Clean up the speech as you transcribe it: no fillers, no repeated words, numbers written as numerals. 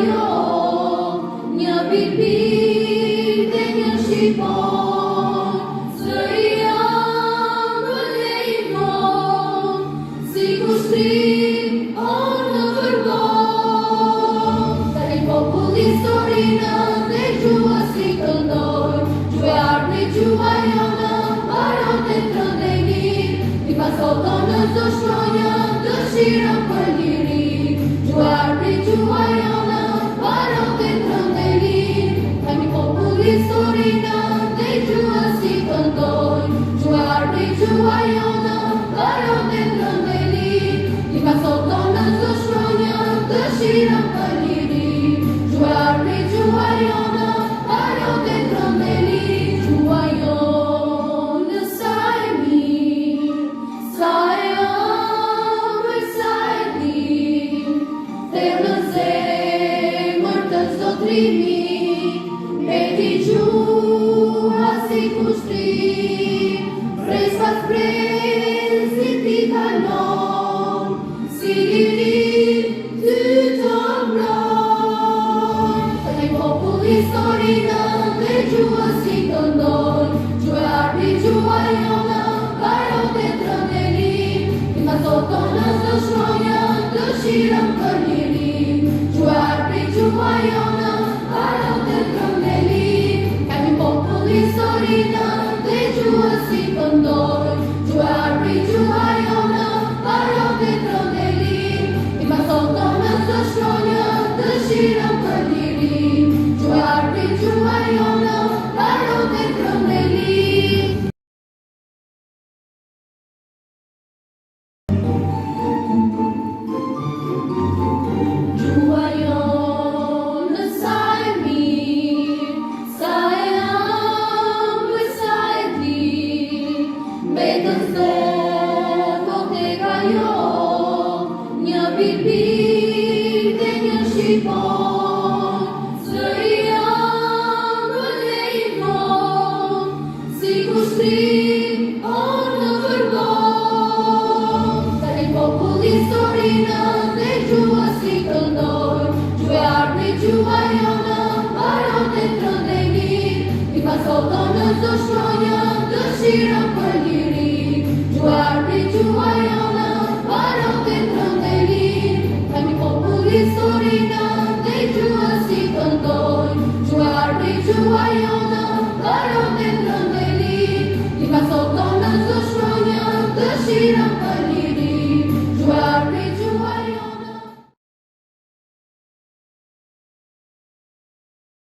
jo, një pipir dhe një shqipon, zëri jam vëlle i von, si kushtrim o në vërgon. Tani popull historinë dhe gjua si këndoj, gjue ardhë gjua jonë, barote të ndejnit, i pasoto në zdo shkronjë, dëshirën për liri, gjue ardhë gjua jonë, barote të ndejnit, tani popull historinë dhe gjua si këndoj, gjue ardhë gjua jonë, barote të ndejnit, i pasoto në zdo shkronjë, dëshirën për liri, gjue ardhë gjua jonë, barote të ndejnit, gjua jonë sa e mirë, sa e ëmbël, sa e lirë, thellë në zemër të çdo trimi, mbeti gjua si kushtrim, pres pas presit i kalon, si lirin ty të mbrojnë. Tani popull historinë dhe gjua si këndoj, gjue ardhi gjua jonë, barote të ndejnit, i pasoto në zdo shkronjë, dëshirën për liri, gjue ardhi gjua jonë, barote të ndejnit, tani popull historinë dhe gjua si këndoj, gjue ardhi gjua jonë, barote të ndejnit, i pasoto në zdo shkronjë, dëshirën për liri, gjue ardhi gjua jonë, barote të ndejnit. Gjua jonë sa e mirë, sa e ëmbël, sa e lirë, mbetën thellë tek ajo, një pipir dhe një shqipon, zëri jam vëlle i von, si kushtrim o në vërgon. Tani popull historinë dhe gjua si këndoj, gjue ardhi gjua jonë, barote të ndejnit, i pasoto në zdo shkronjë, dëshirën për liri, gjue ardhi gjua jonë, barote të ndejnit, tani popull historinë dhe gjua si këndoj, gjue ardhi gjua jonë, barote të